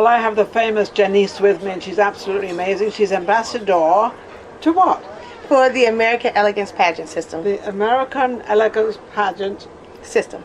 Well, I have the famous Jennece with me, and she's absolutely amazing. She's ambassador to what? For the American Elegance Pageant System. The American Elegance Pageant System.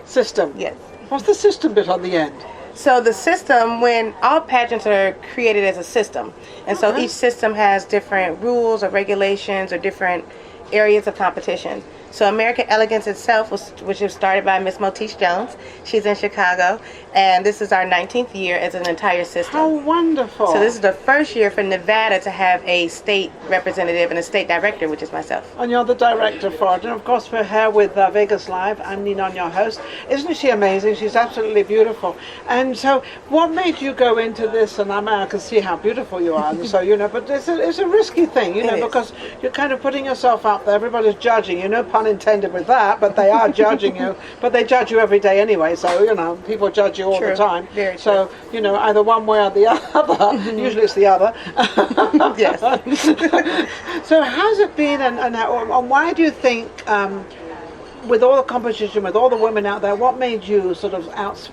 Yes. What's the system bit on the end? So the system, when all pageants are created as a system, and so each system has different rules or regulations or different areas of competition. So American Elegance itself, which was started by Miss Motice Jones. She's in Chicago, and this is our 19th year as an entire system. How wonderful. So this is the first year for Nevada to have a state representative and a state director, which is myself. And you're the director for it. And of course we're here with Vegas Live. I'm Ninon, your host. Isn't she amazing? She's absolutely beautiful. And so what made you go into this? And I can see how beautiful you are. And so, but it's a risky thing, because you're kind of putting yourself out there. Everybody's judging you. No pun intended with that, but they are judging you. But they judge you every day anyway. So, people judge you all the time. Very so, either one way or the other. Usually it's the other. Yes. So how's it been, and why do you think, with all the competition, with all the women out there, what made you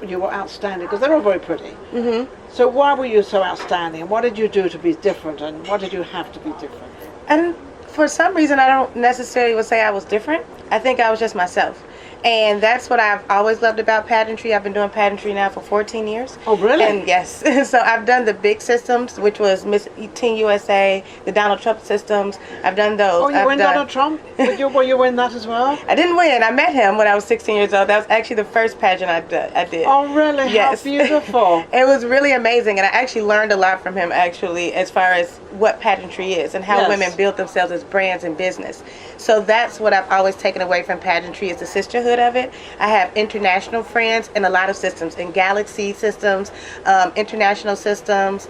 you were outstanding? Because they're all very pretty. Mm-hmm. So why were you so outstanding? And what did you do to be different? And what did you have to be different? And for some reason, I don't necessarily would say I was different. I think I was just myself. And that's what I've always loved about pageantry. I've been doing pageantry now for 14 years. Oh, really? And yes. So I've done the big systems, which was Miss Teen USA, the Donald Trump systems. I've done those. Oh, you win Donald Trump? Were you win that as well? I didn't win. I met him when I was 16 years old. That was actually the first pageant I did. Oh, really? Yes. How beautiful. It was really amazing. And I actually learned a lot from him, actually, as far as what pageantry is and how women build themselves as brands and business. So that's what I've always taken away from pageantry, is the sisterhood of it. I have international friends in a lot of systems, in Galaxy systems, international systems.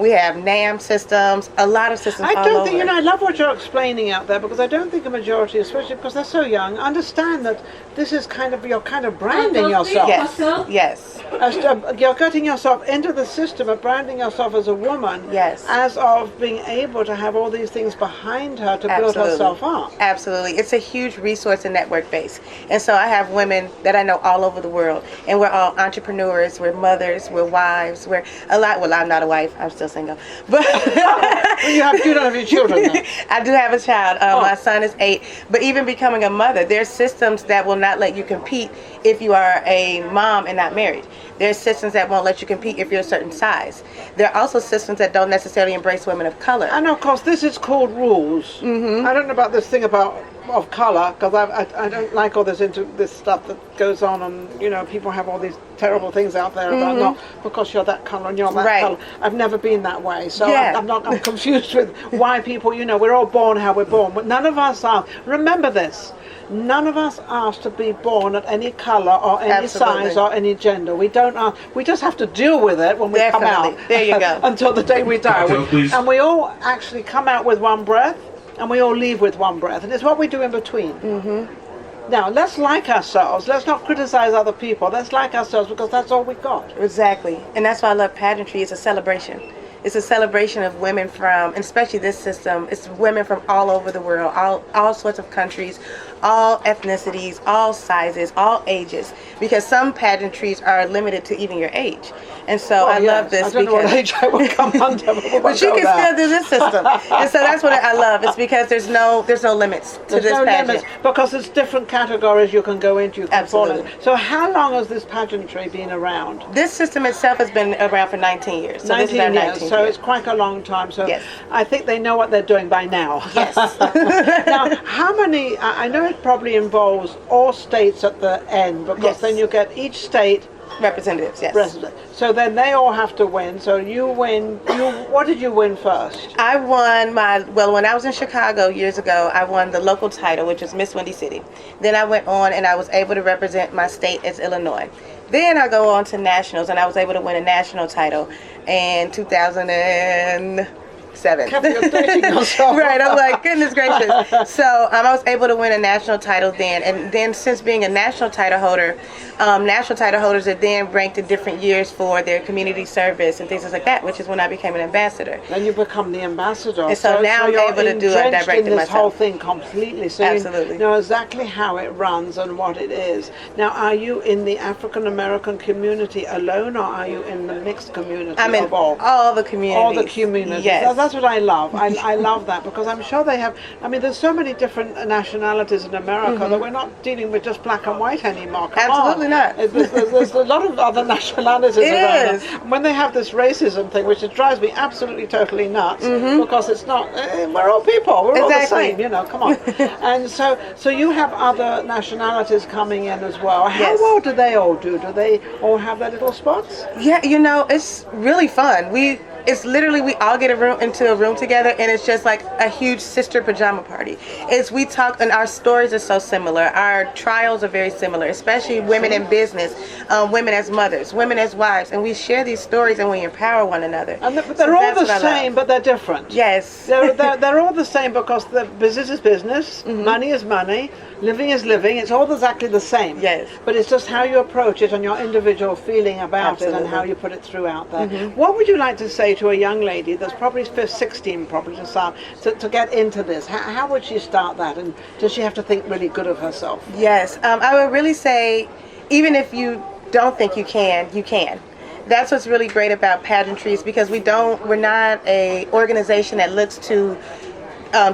We have NAM systems, a lot of systems. I don't think, I love what you're explaining out there, because I don't think a majority, especially because they're so young, understand that this is you're kind of branding yourself. Yes. You're getting yourself into the system of branding yourself as a woman. Yes. As of being able to have all these things behind her to build herself up. Absolutely. It's a huge resource and network base. And so I have women that I know all over the world, and we're all entrepreneurs, we're mothers, we're wives, well, I'm not a wife. I'm still single, but you don't have your children now. I do have a child. My son is 8. But even becoming a mother, there's systems that will not let you compete if you are a mom and not married. There's systems that won't let you compete if you're a certain size. There are also systems that don't necessarily embrace women of color. And of course, this is called rules. Mm-hmm. I don't know about this thing of color, because I don't like all this stuff that goes on, and people have all these terrible things out there about not because you're that color and you're that color. I've never been that way, so I'm confused with why people. We're all born how we're born, but none of us are. Remember this. None of us asked to be born at any color or any size or any gender. We don't ask. We just have to deal with it when we come out. There you go. Until the day we die. And we all actually come out with one breath, and we all leave with one breath. And it's what we do in between. Mm-hmm. Now, let's like ourselves. Let's not criticize other people. Let's like ourselves, because that's all we got. Exactly. And that's why I love pageantry. It's a celebration. It's a celebration of women from, and especially this system, it's women from all over the world, all sorts of countries, all ethnicities, all sizes, all ages, because some pageantries are limited to even your age. And so I love this. I don't know what age I would come under, but you can still do this system. And so that's what I love. It's because there's no limits to this pageant. Limits, because there's different categories you can go into. Absolutely. So how long has this pageantry been around? This system itself has been around for 19 years. So 19 this is our 19th years. So it's quite a long time. So I think they know what they're doing by now. Yes. Now, how many? I know it probably involves all states at the end, because then you get each state representatives. Yes. President. So then they all have to win. So you win. What did you win first? I won when I was in Chicago years ago, I won the local title, which was Miss Windy City. Then I went on and I was able to represent my state as Illinois. Then I go on to nationals, and I was able to win a national title in 2000 and 7. Careful, you're dating yourself. Right, I'm like, goodness gracious. So I was able to win a national title then, and then since being a national title holder, national title holders are then ranked in different years for their community service and things like that, which is when I became an ambassador. Then you become the ambassador. And so now I'm able to do it directly in this myself. whole thing completely. So Absolutely. you know exactly how it runs and what it is. Now, are you in the African American community alone, or are you in the mixed community? I'm in of all the communities. All the communities. Yes. That's what I love. I love that, because I'm sure they have. I mean, there's so many different nationalities in America that we're not dealing with just black and white anymore. Come Absolutely on. not. There's a lot of other nationalities It around. is. When they have this racism thing, which it drives me absolutely totally nuts, because it's not. We're all people. We're all the Exactly. same. You know, come on. And so you have other nationalities coming in as well. How Yes. well do they all do? Do they all have their little spots? Yeah, it's really fun. It's literally we all get into a room together, and it's just like a huge sister pajama party. We talk, and our stories are so similar. Our trials are very similar, especially women in business, women as mothers, women as wives, and we share these stories and we empower one another. And they're all the same, but they're different. Yes. They're all the same, because the business is business, money is money, living is living. It's all exactly the same. Yes. But it's just how you approach it and your individual feeling about Absolutely. it and how you put it through out there. What would you like to say to a young lady that's probably 16 probably to start to get into this? How would she start that? And does she have to think really good of herself? Yes. I would really say, even if you don't think you can, you can. That's what's really great about pageantries, because we're not a organization that looks to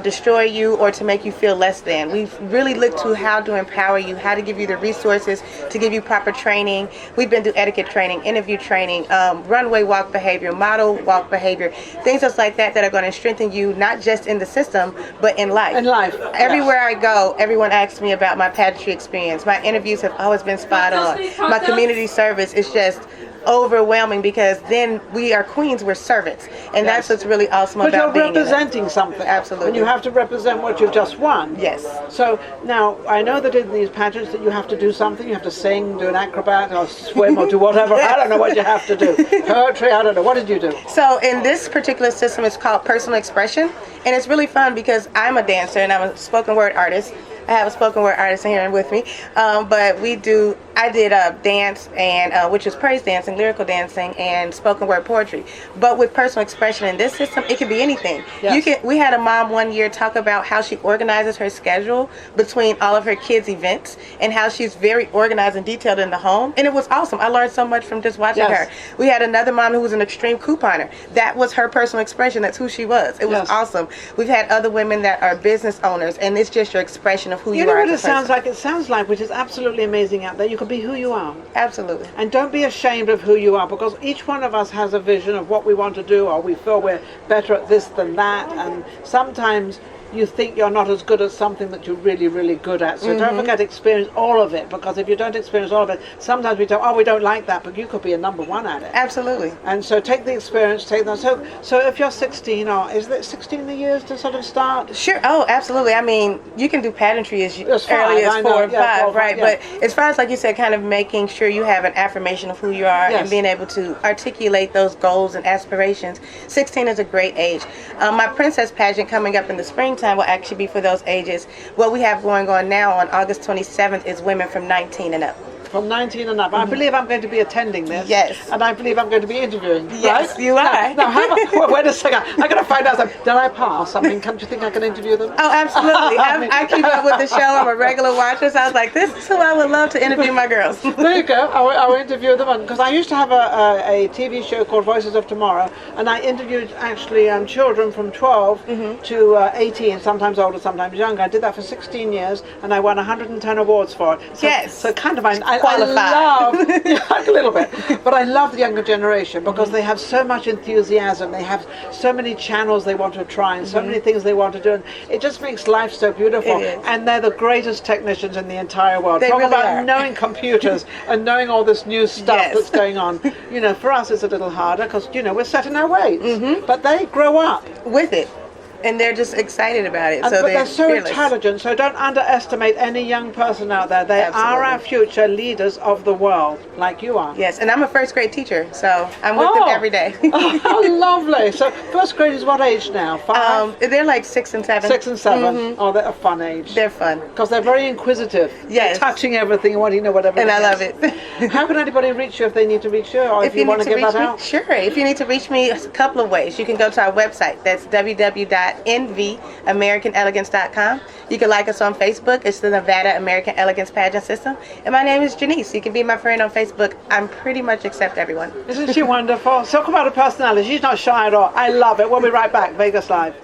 destroy you or to make you feel less than. We've really looked to how to empower you, how to give you the resources to give you proper training. We've been through etiquette training, interview training, runway walk behavior, model walk behavior, things just like that are going to strengthen you, not just in the system, but in life. In life. Everywhere I go, everyone asks me about my pageantry experience. My interviews have always been spot on. My community service is just overwhelming, because then we are queens, we're servants, and that's what's really awesome but about being you're representing something. Absolutely. And you have to represent what you've just won. Yes. So now I know that in these pageants that you have to do something. You have to sing, do an acrobat, or swim, or do whatever. I don't know what you have to do. Poetry, I don't know. What did you do? So in this particular system, it's called personal expression, and it's really fun because I'm a dancer and I'm a spoken word artist. I have a spoken word artist in here with me, but I did dance, and which is praise dancing, lyrical dancing, and spoken word poetry. But with personal expression in this system, it can be anything. Yes. We had a mom one year talk about how she organizes her schedule between all of her kids' events, and how she's very organized and detailed in the home, and it was awesome. I learned so much from just watching her. We had another mom who was an extreme couponer. That was her personal expression. That's who she was. It was awesome. We've had other women that are business owners, and it's just your expression of who you are. You know what as it a sounds person. like? It sounds like, which is absolutely amazing out there, you can be who you are. Absolutely. And don't be ashamed of who you are, because each one of us has a vision of what we want to do, or we feel we're better at this than that, and sometimes you think you're not as good at something that you're really, really good at. So don't forget to experience all of it, because if you don't experience all of it, sometimes we don't like that, but you could be a number one at it. Absolutely. And so take the experience, take that. So if you're 16, or is it 16 the years to sort of start? Sure. Oh, absolutely. I mean, you can do pageantry as five, early as I 4 know. or 5, Yeah, 4 or 5, right? yeah. But as far as, like you said, kind of making sure you have an affirmation of who you are and being able to articulate those goals and aspirations, 16 is a great age. My princess pageant coming up in the springtime will actually be for those ages. What we have going on now on August 27th is women from 19 and up. From 19 and up. I believe I'm going to be attending this. Yes. And I believe I'm going to be interviewing. Yes, right? you are. Now well, wait a second. I got to find out something. Did I pass? I mean, do you think I can interview them? Oh, absolutely. I keep up with the show. I'm a regular watcher, so I was like, this is who I would love to interview my girls. There you go. I will interview them, because I used to have a TV show called Voices of Tomorrow, and I interviewed actually children from 12 to 18, sometimes older, sometimes younger. I did that for 16 years, and I won 110 awards for it. So, Yes. So kind of I Qualified. love, a little bit, but I love the younger generation, because they have so much enthusiasm. They have so many channels they want to try, and so many things they want to do, and it just makes life so beautiful. It is. And they're the greatest technicians in the entire world. They Talk really about are. knowing computers and knowing all this new stuff Yes. that's going on. You know, for us it's a little harder, because we're set in our ways, but they grow up. With it. and they're just excited about it. But they're so fearless. intelligent, so don't underestimate any young person out there. They are our future leaders of the world, like you are. Yes, and I'm a first grade teacher, so I'm with them every day. Oh, lovely. So first grade is what age now? 5? They're like 6 and 7. 6 and 7. Oh, they're a fun age. They're fun. Because they're very inquisitive. Yes. They're touching everything and wanting to know whatever. And I love it. How can anybody reach you if they need to reach you, or if you want to give that out? Sure. If you need to reach me, a couple of ways. You can go to our website. That's www.nvamericananelegance.com. You can like us on Facebook. It's the Nevada American Elegance Pageant System. And my name is Jennece. You can be my friend on Facebook. I'm pretty much accept everyone. Isn't she wonderful? Talk about her personality. She's not shy at all. I love it. We'll be right back. Vegas Live.